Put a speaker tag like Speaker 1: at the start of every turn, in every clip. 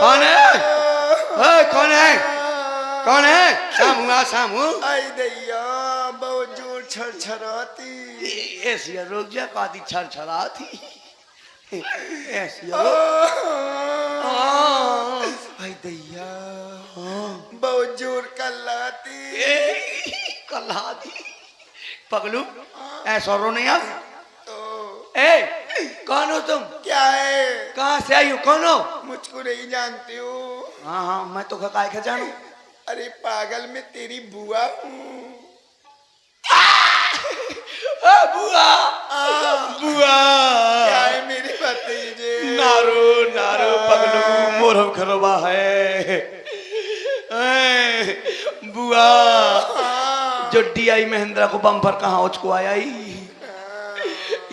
Speaker 1: कौन है? कौन है? कौन है? सामू सामू।
Speaker 2: आई दैया बहुत जोर छरछराती।
Speaker 1: ऐसी रोक जा कादी छरछराती। ऐसी
Speaker 2: आई दैया बहुत जोर कल्लाती।
Speaker 1: कल्लाती पगलू ऐसा रो नहीं आप।
Speaker 2: तो
Speaker 1: कौन हो तुम?
Speaker 2: क्या है?
Speaker 1: कहाँ से आई हो? कौन हो?
Speaker 2: मुझको नहीं जानती हो?
Speaker 1: हाँ हाँ मैं तो काय का जानू।
Speaker 2: अरे पागल मैं तेरी बुआ हूँ।
Speaker 1: बुआ बुआ
Speaker 2: क्या है मेरे भतीजे?
Speaker 1: नारो नारो पगलू मोरम खरबा है। बुआ जो DI महिंद्रा को बम्पर कहाँ उसको आया ही।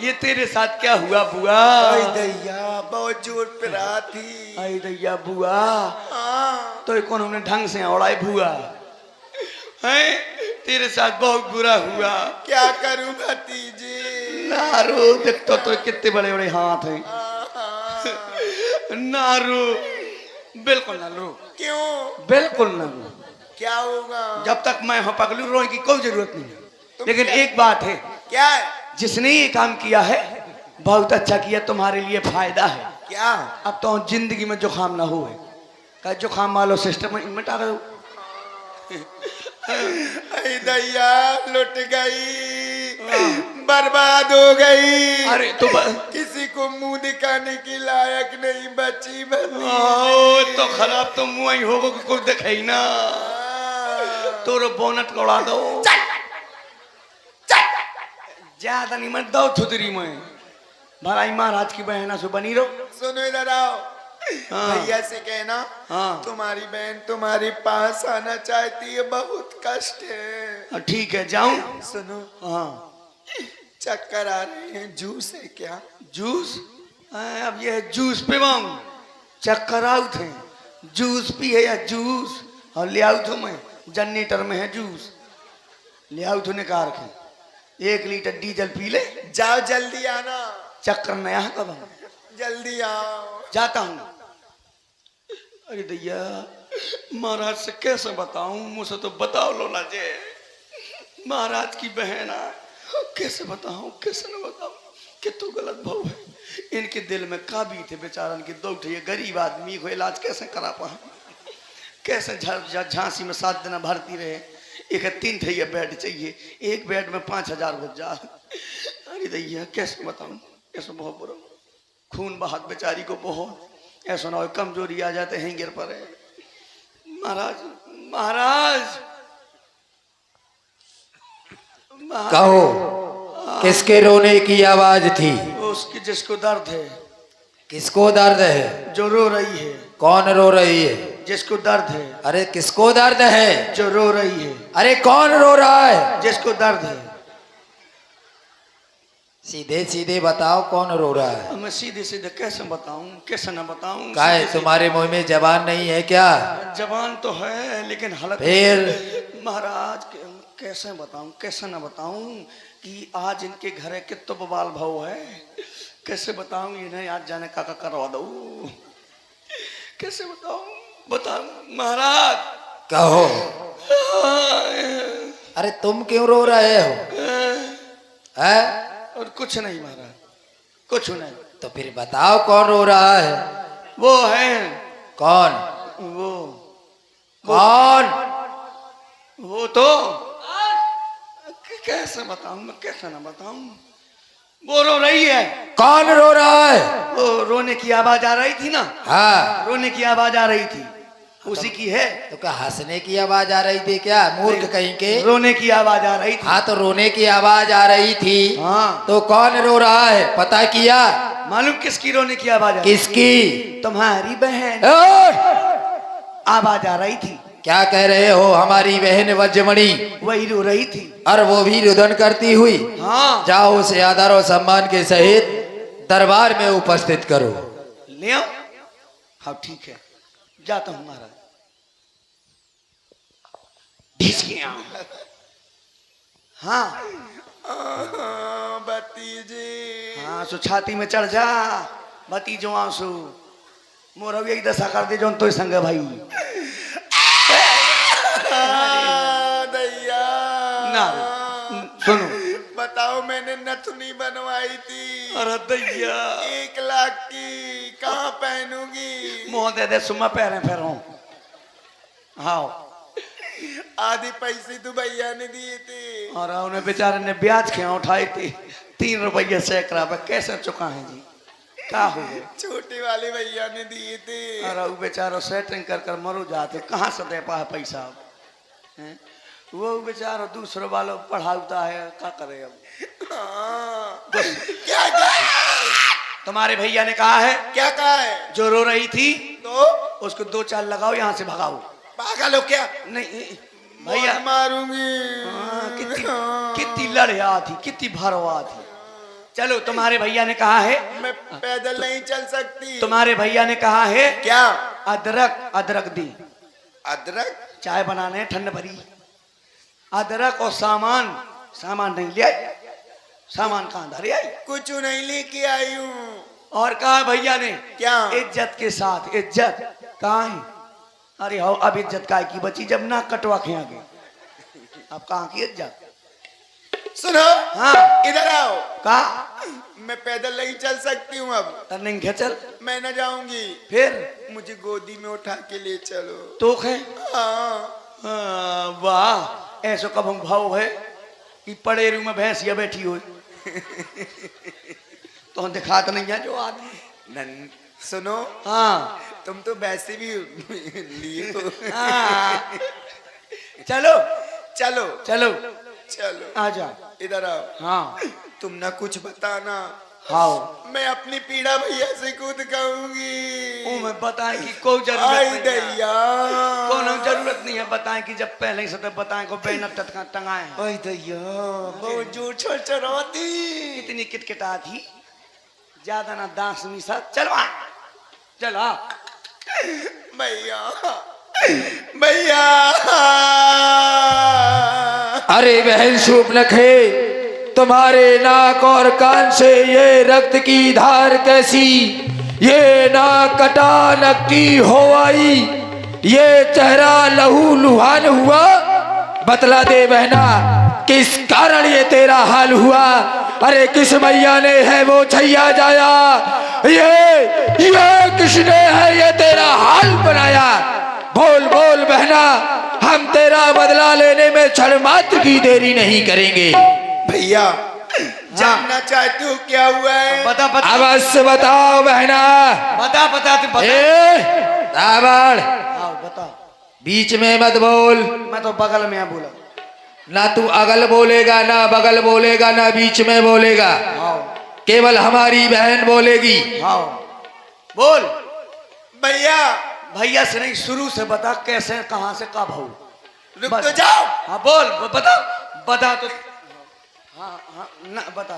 Speaker 1: ये तेरे साथ क्या हुआ बुआ?
Speaker 2: आई दैया बहुत जोर पिरा थी।
Speaker 1: आई दैया बुआ तो कौन हमने ढंग से उड़ाई बुआ है? तेरे साथ बहुत बुरा हुआ।
Speaker 2: क्या करूं भतीजे?
Speaker 1: नारो देख तो कितने बड़े बड़े हाथ हैं। नारो बिल्कुल ना रो।
Speaker 2: क्यों?
Speaker 1: बिल्कुल ना रो।
Speaker 2: क्या होगा?
Speaker 1: जब तक मैं हूं पगलू रोने की कोई जरूरत नहीं है। लेकिन एक बात है।
Speaker 2: क्या है?
Speaker 1: जिसने ये काम किया है बहुत अच्छा किया, तुम्हारे लिए फायदा है।
Speaker 2: क्या?
Speaker 1: अब तो जिंदगी में जुखाम ना हो। का जुखाम वालो सिस्टम मिटा दो।
Speaker 2: आई दैया लुट गई, बर्बाद हो गई।
Speaker 1: अरे तो
Speaker 2: किसी को मुंह दिखाने के लायक नहीं बची
Speaker 1: तो खराब तो मुंह ही होगो कि कुछ दिखाई ना। तोरो बोनट को उड़ा दो। ज्यादा नहीं मत दो थुतरी में। भलाई महाराज की बहना से बनी रहो।
Speaker 2: सुनो इधर आओ। भैया से कहना तुम्हारी बहन तुम्हारे पास आना चाहती है, बहुत कष्ट है।
Speaker 1: ठीक है जाऊं?
Speaker 2: सुनो चक्कर आ रहे हैं, जूस है क्या?
Speaker 1: जूस? अब ये है जूस पिवाऊं? चक्कर आउट है जूस पी है या जूस? और ले आउट हूं मैं जनरेटर में है जूस। ले आउट होने का रखे 1 लीटर डीजल पी ले।
Speaker 2: जाओ जल्दी आना।
Speaker 1: चक्कर नया है कब?
Speaker 2: जल्दी आओ।
Speaker 1: जाता हूँ। अरे दैया महाराज से कैसे बताऊं? मुझसे तो बताओ लो ना जे। महाराज की बहन है, कैसे बताऊं कैसे न बताऊं? कितु गलत भाव है इनके दिल में। काबी थे बेचारन की दो ये गरीब आदमी को इलाज कैसे करा पाए? कैसे झांसी में 7 दिन भर्ती रहे। एक 3 ठैया बेड चाहिए, एक बेड में 5000 घुस जा। अरे दैया कैसे बताऊं? कैसे बहुत बुरा खून बहात बेचारी को बहुत। ऐसा ना हो कमजोरी आ जाते हैं गिर पड़े। महाराज महाराज
Speaker 3: कहो किसके रोने की आवाज थी?
Speaker 1: उसकी जिसको दर्द है।
Speaker 3: किसको दर्द है?
Speaker 1: जो रो रही है।
Speaker 3: कौन रो रही है?
Speaker 1: जिसको दर्द है।
Speaker 3: अरे किसको दर्द है?
Speaker 1: जो रो रही है।
Speaker 3: अरे कौन रो रहा है?
Speaker 1: जिसको दर्द है।
Speaker 3: सीधे सीधे बताओ कौन रो रहा है?
Speaker 1: मैं सीधे सीधे कैसे बताऊं कैसे न बताऊं?
Speaker 3: क्या है तुम्हारे मुंह में जबान नहीं है क्या?
Speaker 1: जबान तो है लेकिन हलक।
Speaker 3: फिर
Speaker 1: महाराज कैसे बताऊं कैसे न बताऊं कि आज इनके घर है कितो बवाल भाव है। कैसे बताऊं इन्हें आज जाने काका करवा दो। कैसे बताऊं महाराज।
Speaker 3: कहो। अरे तुम क्यों रो रहे हो? है?
Speaker 1: और कुछ नहीं महाराज कुछ नहीं।
Speaker 3: तो फिर बताओ कौन रो रहा है?
Speaker 1: वो है।
Speaker 3: कौन?
Speaker 1: वो
Speaker 3: कौन?
Speaker 1: वो तो कैसे बताऊं मैं कैसे ना बताऊं? वो रो रही है।
Speaker 3: कौन रो रहा है?
Speaker 1: वो रोने की आवाज आ रही थी ना।
Speaker 3: हाँ
Speaker 1: रोने की आवाज आ रही थी उसी की है।
Speaker 3: तो क्या हंसने की आवाज आ रही थी क्या? मूर्ख कहीं के।
Speaker 1: रोने की आवाज आ रही थी।
Speaker 3: हाँ तो रोने की आवाज आ रही थी।
Speaker 1: हाँ
Speaker 3: तो कौन रो रहा है पता किया?
Speaker 1: मालूम किसकी रोने की आवाज आ रही?
Speaker 3: किसकी?
Speaker 1: तुम्हारी बहन आवाज आ रही थी।
Speaker 3: क्या कह रहे हो? हमारी बहन वज्रमणि
Speaker 1: वही रो रही थी।
Speaker 3: और वो भी रुदन करती हुई।
Speaker 1: हाँ
Speaker 3: जाओ उसे आदर और सम्मान के सहित दरबार में उपस्थित करो।
Speaker 1: ले आओ। हाँ ठीक है जाता हूँ महाराज। हाँ
Speaker 2: भतीजे।
Speaker 1: हाँ सो छाती में चढ़ जा भतीजो आंसू। मोरा भी यही दशा कर दे जो तो संग भाई
Speaker 2: दैया
Speaker 1: ना सुनो
Speaker 2: बताओ, मैंने नथुनी बनवाई थी
Speaker 1: अरे दैया
Speaker 2: 1 लाख की, कहाँ पहनूंगी?
Speaker 1: मुंह दे दे सुमा पैरे फेरो हाँ
Speaker 2: आधी पैसे तो भैया ने दिए थे।
Speaker 1: और उन्हें बेचारे ने ब्याज क्या उठाई थी 3 रुपये सैकड़ा पे कैसे चुका है जी क्या हो गया?
Speaker 2: छोटे वाले भैया ने दिए थे।
Speaker 1: अरे वो बेचारो सेटिंग कर कर मरो जाते कहाँ से दे पाए पैसा अब हैं? वो बेचारा दूसरे वालों पढ़ाता है क्या करे अब?
Speaker 2: हाँ। क्या क्या
Speaker 1: तुम्हारे भैया ने कहा है
Speaker 2: क्या कहा है?
Speaker 1: जो रो रही थी
Speaker 2: तो
Speaker 1: उसको 2 चाल लगाओ यहाँ से भगाओ।
Speaker 2: पागल हो क्या?
Speaker 1: नहीं भैया
Speaker 2: मारूंगी।
Speaker 1: कितनी लड़िया थी कितनी भरवा थी। चलो तुम्हारे भैया ने कहा है
Speaker 2: मैं पैदल नहीं चल सकती।
Speaker 1: तुम्हारे भैया ने कहा है
Speaker 2: क्या?
Speaker 1: अदरक दी
Speaker 2: अदरक?
Speaker 1: चाय बनाने ठंड भरी अदरक और सामान नहीं ले आई। सामान कहाँ धरे आई?
Speaker 2: कुछ नहीं लेके आई हूँ।
Speaker 1: और कहा भैया ने
Speaker 2: क्या?
Speaker 1: इज्जत के साथ इज्जत कहाँ है? अरे हो अब इज्जत काय की बची जब ना कटवा खे गए अब कहाँ की इज्जत?
Speaker 2: सुनो
Speaker 1: हाँ
Speaker 2: इधर आओ।
Speaker 1: कहा
Speaker 2: मैं पैदल नहीं चल सकती हूँ अब।
Speaker 1: नहीं खेचल
Speaker 2: मैं न जाऊंगी।
Speaker 1: फिर
Speaker 2: मुझे गोदी में उठा के ले चलो।
Speaker 1: तो खे
Speaker 2: हाँ।
Speaker 1: वाह ऐसो कब हम भाव है कि पड़ेरू में भैंसिया बैठी हुई तो दिखात नहीं है जो आदमी।
Speaker 2: सुनो
Speaker 1: हाँ
Speaker 2: तुम तो वैसे भी लिए हो।
Speaker 1: हाँ चलो
Speaker 2: चलो
Speaker 1: चलो
Speaker 2: चलो
Speaker 1: आ जा
Speaker 2: इधर आओ।
Speaker 1: हाँ
Speaker 2: तुम ना कुछ बताना।
Speaker 1: हाँ
Speaker 2: मैं अपनी पीड़ा भैया से खुद कहूंगी।
Speaker 1: वो मैं बताएं कि कोई जरूरत
Speaker 2: आई
Speaker 1: नहीं है।
Speaker 2: दैया
Speaker 1: कोनो जरूरत नहीं है बताएं कि जब पहले ही से तो बताएं को बैनर टटका टंगाए हैं।
Speaker 2: आई दैया बहुत जोर छरछराती।
Speaker 1: इतनी किटकिटा थी ज्यादा ना दांस मिसा। चलो आ चल आ
Speaker 2: भैया भैया।
Speaker 3: अरे बहन शुभ नखे, तुम्हारे नाक और कान से ये रक्त की धार कैसी? ये नाक कटा नक्की हो आई, ये चेहरा लहू लुहान हुआ। बतला दे बहना किस कारण ये तेरा हाल हुआ? अरे किस मैया ने है वो छैया जाया? ये किसने है ये तेरा हाल बनाया? बोल बोल बहना, हम तेरा बदला लेने में क्षण मात्र की देरी नहीं करेंगे।
Speaker 2: भैया जानना चाहते हो क्या हुआ है?
Speaker 1: बता बता
Speaker 3: अवश्य बताओ बहना।
Speaker 1: बता बता तू बता।
Speaker 3: रावण
Speaker 1: हाँ बता।
Speaker 3: बीच में मत बोल।
Speaker 1: मैं तो बगल में बोला।
Speaker 3: ना तू अगल बोलेगा ना बगल बोलेगा ना बीच में बोलेगा।
Speaker 1: हाँ
Speaker 3: केवल हमारी बहन बोलेगी।
Speaker 1: हाँ बोल।
Speaker 2: भैया
Speaker 1: भैया से नहीं शुरू से बता कैसे कहाँ से कब हो।
Speaker 2: रुक तो जाओ।
Speaker 1: हाँ बोल बता बता तो। हाँ हाँ ना बता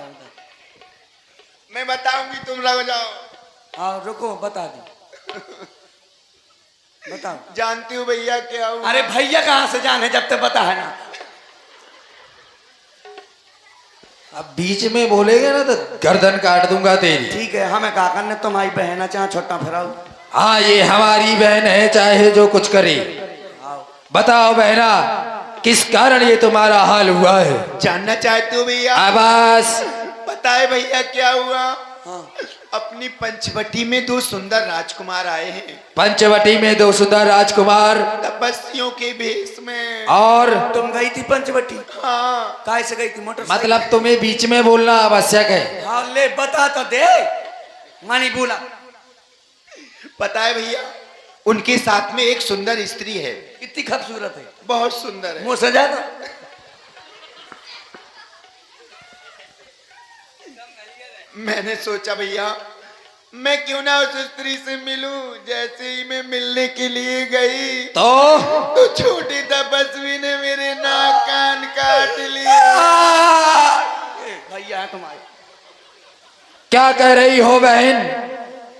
Speaker 2: मैं बताऊंगी तुम रह जाओ।
Speaker 1: हाँ रुको बता दी बताओ।
Speaker 2: जानती हूँ भैया क्या हुआ?
Speaker 1: अरे भैया कहाँ से जाने जब तक बता है ना।
Speaker 3: अब बीच में बोलेगा ना तो गर्दन काट दूंगा तेरी।
Speaker 1: ठीक है हमें कहा करने तुम्हारी बहन है चाहे छोटा फिराओ।
Speaker 3: हाँ ये हमारी बहन है चाहे जो कुछ करे। बताओ बहना किस कारण ये तुम्हारा हाल हुआ है?
Speaker 2: जानना चाहते हो भैया?
Speaker 3: आवाज
Speaker 2: बताए भैया क्या हुआ?
Speaker 1: हाँ।
Speaker 2: अपनी पंचवटी में 2 सुंदर राजकुमार आए हैं।
Speaker 3: पंचवटी में 2 सुंदर राजकुमार
Speaker 2: तपस्वियों के भेष में।
Speaker 3: और
Speaker 1: तुम गई थी पंचवटी?
Speaker 2: हाँ।
Speaker 1: काय से गई थी? मोटर
Speaker 3: मतलब तुम्हें बीच में बोलना आवश्यक है।
Speaker 1: हाँ ले बता तो दे। मानी बोला।
Speaker 2: पता है भैया उनके साथ में एक सुंदर स्त्री है।
Speaker 1: कितनी खूबसूरत है?
Speaker 2: बहुत सुंदर है।
Speaker 1: मुँह से ज्यादा।
Speaker 2: मैंने सोचा भैया मैं क्यों ना उस स्त्री से मिलूं। जैसे ही मैं मिलने के लिए गई तो छोटी तपस्वी ने मेरे नाक कान काट लिए।
Speaker 1: भैया है तुम्हारे।
Speaker 3: क्या कह रही हो बहन?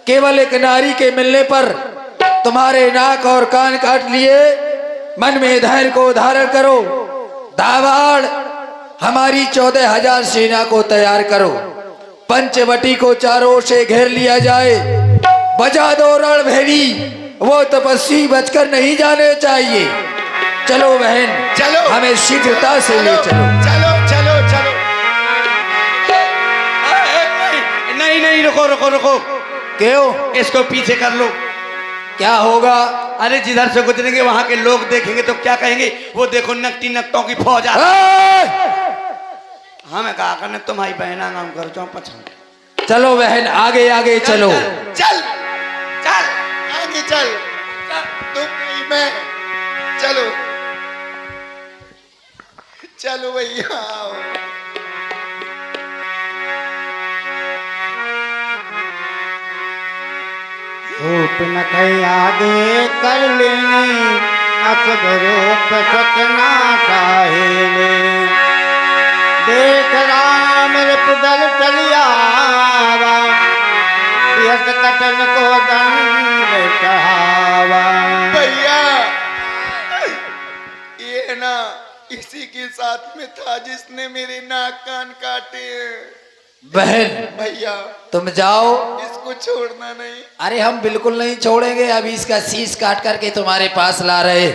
Speaker 3: केवल एक नारी के मिलने पर तुम्हारे नाक और कान काट लिए। मन में धैर्य को धारण करो। दावाड़ हमारी 14,000 सेना को तैयार करो। पंचवटी को चारों ओर से घेर लिया जाए। बजा दो रणभेरी, वो तपस्वी बचकर नहीं जाने चाहिए। चलो बहन,
Speaker 2: चलो।
Speaker 3: हमें शीघ्रता से ले चलो।
Speaker 2: चलो चलो चलो।
Speaker 1: नहीं नहीं, रुको रुको रुको,
Speaker 3: क्यों?
Speaker 1: इसको पीछे कर लो।
Speaker 3: क्या होगा?
Speaker 1: अरे जिधर से गुजरेंगे वहां के लोग देखेंगे तो क्या कहेंगे? वो देखो नकटी नकटों की फौज आ। हमें कहा करने तुम्हारी बहना नाम कर जाओ पछाड़।
Speaker 3: चलो बहन, आगे आगे चलो।
Speaker 2: चल चल आगे चल, तुम नहीं मैं। चलो चलो भैया। आओ।
Speaker 4: रूप न आगे कर लेनी, अकब रूप सतना काहेले। देख राम रिपुदल चलियावा, बिहस कटन को दंड चढ़ावा।
Speaker 2: भैया ये ना इसी के साथ में था जिसने मेरे नाक कान काटे हैं।
Speaker 3: बहन
Speaker 2: भैया
Speaker 3: तुम जाओ।
Speaker 2: इसको छोड़ना नहीं।
Speaker 3: अरे हम बिल्कुल नहीं छोड़ेंगे, अभी इसका शीश काट करके तुम्हारे पास ला रहे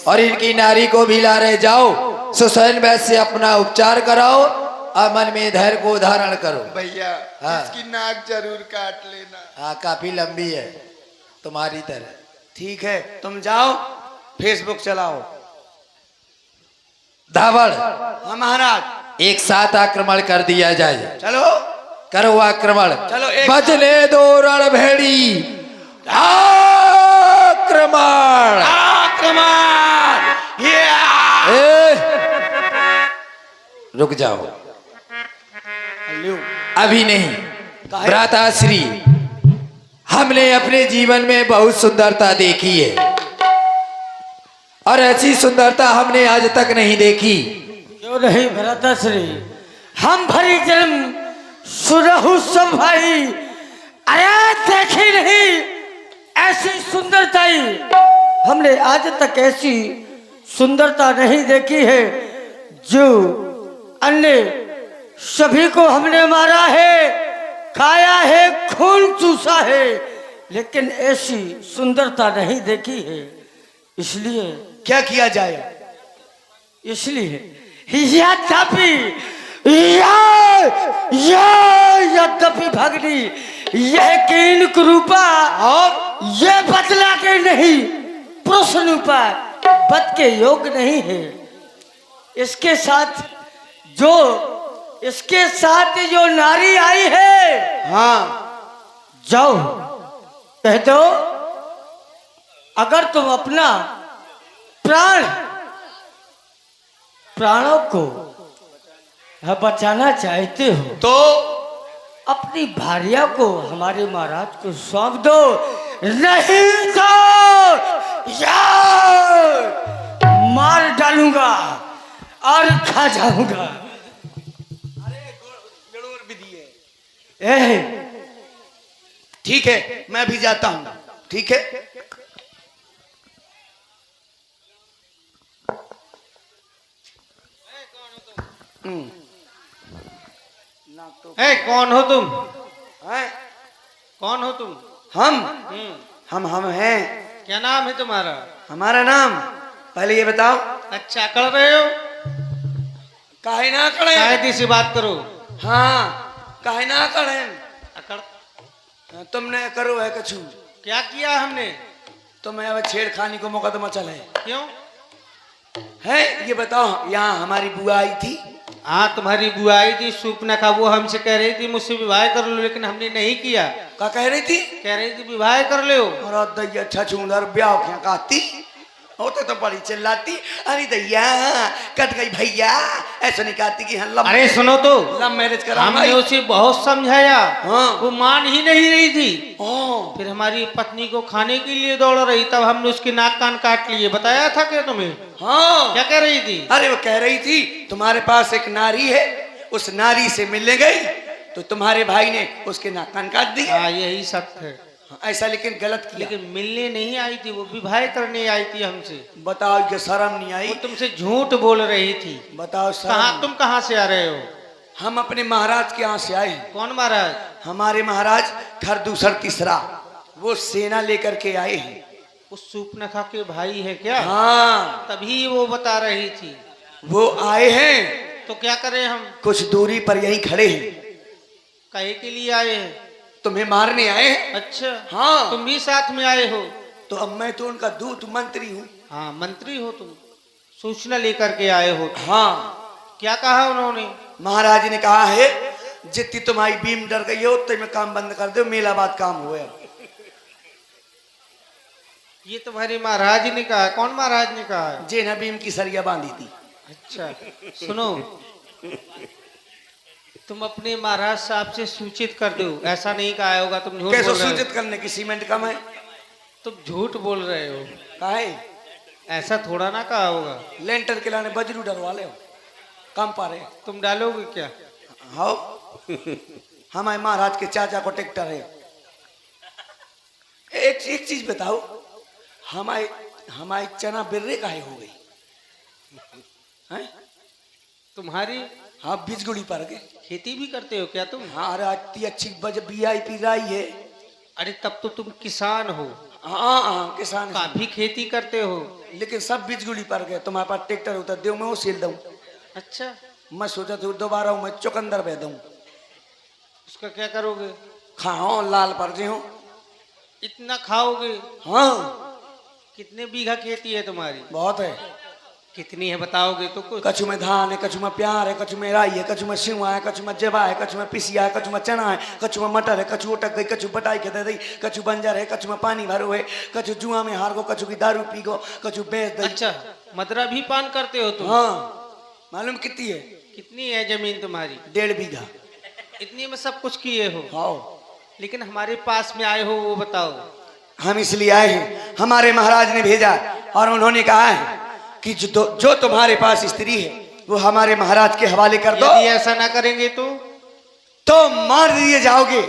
Speaker 3: और इनकी नारी को भी ला रहे। जाओ सुसैन वैद्य से अपना उपचार कराओ और मन में धैर्य को धारण करो।
Speaker 2: भैया
Speaker 3: हाँ।
Speaker 2: इसकी नाक जरूर काट लेना।
Speaker 3: हाँ, काफी लंबी है तुम्हारी तरह।
Speaker 1: ठीक है, तुम जाओ, फेसबुक चलाओ।
Speaker 3: धावड़,
Speaker 1: हाँ महाराज,
Speaker 3: एक साथ आक्रमण कर दिया जाए।
Speaker 1: चलो
Speaker 3: करो आक्रमण।
Speaker 1: चलो, एक
Speaker 3: बजने दो रणभेरी, आक्रमण।
Speaker 1: आक्रमण।
Speaker 3: ए, रुक जाओ, अभी नहीं।
Speaker 1: काहे?
Speaker 3: भ्राताश्री, हमने अपने जीवन में बहुत सुंदरता देखी है और ऐसी सुंदरता हमने आज तक नहीं देखी।
Speaker 4: क्यों नहीं भ्राताश्री, हम भरी जन्म सुरहु सब भाई, अरे देखी नहीं ऐसी सुंदरताई। हमने आज तक ऐसी सुंदरता नहीं देखी है। जो अन्य सभी को हमने मारा है, खाया है, खून चूसा है, लेकिन ऐसी सुंदरता नहीं देखी है। इसलिए
Speaker 1: क्या किया जाए?
Speaker 4: इसलिए यद्यपि यद्यपि भगनी यह कीन कुरूपा और यह बदला के नहीं, पुरुष रूपा बद के योग नहीं है। इसके साथ जो नारी आई है,
Speaker 1: हाँ,
Speaker 4: जाओ कह दो, अगर तुम अपना प्राणों को बचाना चाहते हो
Speaker 1: तो
Speaker 4: अपनी भार्या को हमारे महाराज को सौंप दो, नहीं तो मार डालूंगा और खा जाऊंगा। ए,
Speaker 1: ठीक है, मैं भी जाता हूँ। ठीक है,
Speaker 4: कौन हो तुम?
Speaker 1: हैं?
Speaker 4: कौन हो तुम?
Speaker 1: हम हैं।
Speaker 4: क्या नाम है तुम्हारा?
Speaker 1: हमारा नाम पहले ये बताओ।
Speaker 4: अच्छा कर रहे हो,
Speaker 1: काहे ना करें?
Speaker 4: शायद सी बात करो।
Speaker 1: हाँ, काहे ना करें?
Speaker 4: अकड़
Speaker 1: तुमने करो है कछु?
Speaker 4: क्या किया हमने?
Speaker 1: तुम्हें अब छेड़खानी को मुकदमा चले
Speaker 4: क्यों?
Speaker 1: है? ये बताओ, यहाँ हमारी बुआ आई थी।
Speaker 4: हाँ, तुम्हारी बुआ आई थी सूपना का, वो हमसे कह रही थी मुझसे विवाह कर लो, लेकिन हमने नहीं किया।
Speaker 1: क्या कह रही थी?
Speaker 4: कह रही थी विवाह कर लो।
Speaker 1: और दैया छछूंदर ब्याह क्या कहती होते तो बड़ी चिल्लाती, अरे दैया कट गई भैया, ऐसा नहीं कहती कि हम
Speaker 4: अरे सुनो तो,
Speaker 1: लव मैरिज करा।
Speaker 4: हमने उसे बहुत समझाया,
Speaker 1: हाँ।
Speaker 4: वो मान ही नहीं रही थी।
Speaker 1: ओ,
Speaker 4: फिर हमारी पत्नी को खाने के लिए दौड़ रही, तब हमने उसके नाक कान काट लिए। बताया था क्या तुम्हें?
Speaker 1: हाँ।
Speaker 4: क्या कह रही थी?
Speaker 1: अरे वो कह रही थी तुम्हारे पास एक नारी है, उस नारी से मिलने गई तो तुम्हारे भाई ने उसके नाक कान काट दिए।
Speaker 4: हाँ, यही सत्य है।
Speaker 1: ऐसा लेकिन गलत किया।
Speaker 4: लेकिन मिलने नहीं आई थी, वो विवाह करने आई थी हमसे।
Speaker 1: बताओ, ये शर्म नहीं आई?
Speaker 4: वो तुमसे झूठ बोल रही थी।
Speaker 1: बताओ
Speaker 4: कहाँ,
Speaker 1: शर्म?
Speaker 4: तुम कहाँ से आ रहे हो?
Speaker 1: हम अपने महाराज के यहाँ से आए।
Speaker 4: कौन महाराज?
Speaker 1: हमारे महाराज खरदूसर तीसरा। वो सेना लेकर के आए हैं।
Speaker 5: उस सूपनखा के भाई है क्या?
Speaker 1: हाँ,
Speaker 5: तभी वो बता रही थी।
Speaker 1: वो आए हैं,
Speaker 5: तो क्या करें हम?
Speaker 1: कुछ दूरी पर यहीं खड़े हैं,
Speaker 5: कहे के लिए आए हैं?
Speaker 1: तुम्हें मारने आए हैं।
Speaker 5: अच्छा,
Speaker 1: हाँ।
Speaker 5: तुम भी साथ में आए हो?
Speaker 1: तो अब मैं तो उनका दूत मंत्री हूँ।
Speaker 5: हाँ, मंत्री हो तुम, सूचना लेकर के आए हो तुम।
Speaker 1: हाँ,
Speaker 5: क्या कहा उन्होंने?
Speaker 1: महाराज ने कहा है जितनी तुम्हारी बीम डर गई है उतने में काम बंद कर दो, मेला बाद काम हुआ।
Speaker 5: ये तुम्हारे महाराज ने कहा? कौन महाराज ने कहा है?
Speaker 1: जे न बीम की सरिया बांधी थी।
Speaker 5: अच्छा, सुनो, तुम अपने महाराज साहब से सूचित कर दो। ऐसा नहीं कहा होगा, तुम झूठ
Speaker 1: कैसे
Speaker 5: बोल रहे
Speaker 1: सूचित
Speaker 5: हो।
Speaker 1: करने की सीमेंट कम है?
Speaker 5: तुम झूठ बोल रहे हो,
Speaker 1: काहे?
Speaker 5: ऐसा थोड़ा ना कहा होगा।
Speaker 1: लेंटर के लाने बजरू डरवा ले, कम पा रहे।
Speaker 5: तुम डालोगे क्या?
Speaker 1: हाँ, हमारे महाराज के चाचा को ट्रैक्टर है। एक चीज बताओ, हमारी चना बिर्रे काहे हो गई हैं?
Speaker 5: तुम्हारी
Speaker 1: हाँ, बिजगुड़ी पर गए।
Speaker 5: खेती भी करते हो क्या तुम?
Speaker 1: हाँ, अरे इतनी अच्छी VIP राई है।
Speaker 5: अरे तब तो तुम किसान हो,
Speaker 1: हाँ हाँ, किसान हैं।
Speaker 5: काफी खेती करते हो।
Speaker 1: लेकिन सब बिजगुड़ी पर गए। तुम्हारे पास ट्रैक्टर होता दे, मैं वो सील दूं।
Speaker 5: अच्छा,
Speaker 1: मैं सोचा था दोबारा मैं चुकंदर बह दूं।
Speaker 5: उसका क्या करोगे?
Speaker 1: खाओ लाल पर जे हो।
Speaker 5: इतना खाओगे?
Speaker 1: हाँ,
Speaker 5: कितने बीघा खेती है तुम्हारी?
Speaker 1: बहुत है।
Speaker 5: कितनी है बताओगे तो कुछ?
Speaker 1: कछु में धान है, कछु में प्यार है, कछु में राई है, कछु में सिवा है, कछु में जवा है, कछु में पिसिया है, कछु में चना है, कछु में मटर है, कछु उटक गई, कछु बटाई के दे दी, कछु बंजर है, कछु में पानी भरो है, कछु जुआ में हार गो, कछु की दारू पी गो, कछु बेच दई।
Speaker 5: अच्छा, मदरा भी पान करते हो तुम?
Speaker 1: हाँ, मालूम कितनी है?
Speaker 5: कितनी है जमीन तुम्हारी?
Speaker 1: 1.5 बीघा।
Speaker 5: इतनी में सब कुछ किए हो?
Speaker 1: हाँ,
Speaker 5: लेकिन हमारे पास में आए हो, वो बताओ।
Speaker 1: हम इसलिए आए हैं, हमारे महाराज ने भेजा और उन्होंने कहा है कि जो तुम्हारे पास स्त्री है वो हमारे महाराज के हवाले कर दो।
Speaker 5: यदि ऐसा ना करेंगे
Speaker 1: तो मार दिए जाओगे,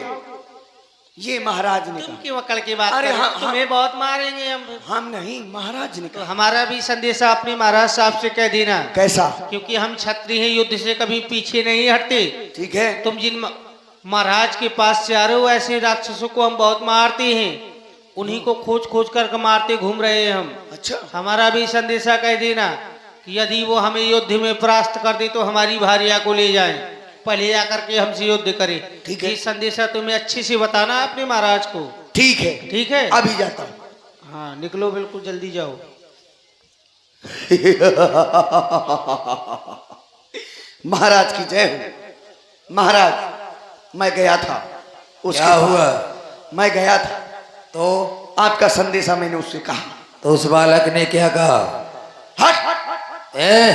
Speaker 1: ये महाराज ने
Speaker 5: तुम
Speaker 1: कहा।
Speaker 5: क्यों अकड़ की बात
Speaker 1: अरे
Speaker 5: कर रहे हो?
Speaker 1: हाँ,
Speaker 5: तुम्हें बहुत मारेंगे हम।
Speaker 1: हम नहीं, महाराज ने
Speaker 5: तो
Speaker 1: कहा।
Speaker 5: हमारा भी संदेशा अपने महाराज साहब से कह देना,
Speaker 1: कैसा?
Speaker 5: क्योंकि हम क्षत्रिय हैं, युद्ध से कभी पीछे नहीं हटते।
Speaker 1: ठीक है।
Speaker 5: तुम जिन महाराज के पास से आ रहे हो, ऐसे राक्षसों को हम बहुत मारते हैं, उन्हीं को खोज खोज कर मारते घूम रहे हैं हम।
Speaker 1: अच्छा,
Speaker 5: हमारा भी संदेशा कह देना कि यदि वो हमें युद्ध में परास्त कर दे तो हमारी भार्या को ले जाएं, पहले आकर के हमसे युद्ध करें।
Speaker 1: ठीक है।
Speaker 5: ये संदेशा तुम्हें अच्छे से बताना अपने महाराज को।
Speaker 1: ठीक है।
Speaker 5: ठीक है,
Speaker 1: अभी जाता हूँ।
Speaker 5: हाँ, निकलो, बिल्कुल जल्दी जाओ।
Speaker 1: महाराज की जय हो। महाराज, मैं गया था।
Speaker 3: क्या हुआ?
Speaker 1: मैं गया था
Speaker 3: तो
Speaker 1: आपका संदेशा मैंने उससे कहा।
Speaker 3: तो उस बालक ने क्या कहा?
Speaker 1: हट।
Speaker 3: ए,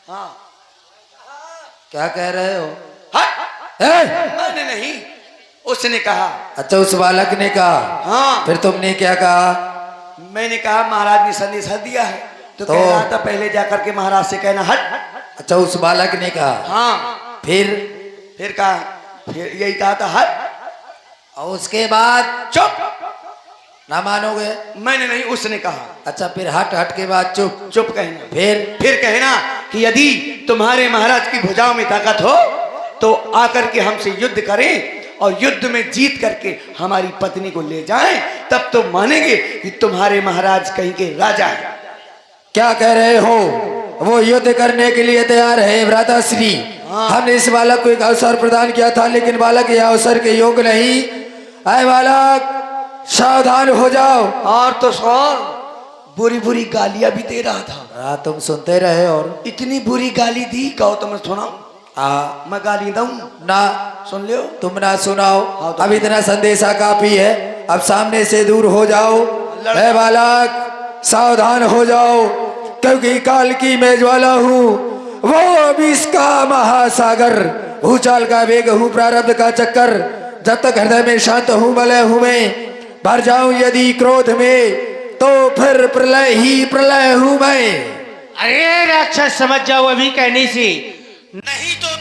Speaker 1: हाँ,
Speaker 3: क्या कह रहे हो?
Speaker 1: हट।
Speaker 3: ए,
Speaker 1: मैंने नहीं, उसने कहा।
Speaker 3: अच्छा, उस बालक ने कहा।
Speaker 1: हाँ,
Speaker 3: फिर तुमने क्या कहा?
Speaker 1: मैंने कहा महाराज ने संदेशा दिया है तो
Speaker 3: तो?
Speaker 1: कह रहा था पहले जाकर के महाराज से कहना हट।
Speaker 3: अच्छा, उस बालक ने कहा।
Speaker 1: हाँ,
Speaker 3: फिर
Speaker 1: कहा, फिर यही कहा था हट।
Speaker 3: और उसके बाद
Speaker 1: चुप।
Speaker 3: ना मानोगे?
Speaker 1: मैंने नहीं, उसने कहा।
Speaker 3: अच्छा, फिर हट हट के बाद चुप।
Speaker 1: चुप कहना।
Speaker 3: फिर
Speaker 1: कहना कि यदि तुम्हारे महाराज की भुजाओं में ताकत हो तो आकर के हमसे युद्ध करें और युद्ध में जीत करके हमारी पत्नी को ले जाएं, तब तो मानेंगे कि तुम्हारे महाराज कहीं के राजा हैं।
Speaker 3: क्या कह रहे हो? वो युद्ध करने के लिए तैयार है भ्राताश्री। हमने इस बालक को एक अवसर प्रदान किया था, लेकिन बालक यह अवसर के योग्य नहीं। आए बालक, सावधान हो जाओ।
Speaker 1: और तो सौर बुरी बुरी गालियां भी दे रहा था।
Speaker 3: तुम सुनते रहे और
Speaker 1: इतनी बुरी गाली दी, कहो तो मैं सुनाऊं?
Speaker 3: आ,
Speaker 1: मैं गाली दूं?
Speaker 3: ना,
Speaker 1: सुन लियो।
Speaker 3: तुम ना सुनाओ।
Speaker 1: हाँ, तो
Speaker 3: अब इतना संदेशा काफी है, अब सामने से दूर हो जाओ। है बालक, सावधान हो जाओ, क्योंकि काल की मैं ज्वाला हूँ, वो विष का महासागर, भूचाल का वेग हूँ, प्रारब्ध का चक्कर। जब तक हृदय में शांत हूँ, मलय हूँ मैं, भर जाऊं यदि क्रोध में तो फिर प्रलय ही प्रलय हूँ मैं।
Speaker 5: अरे राक्षस, समझ जाओ अभी कहने से, नहीं तो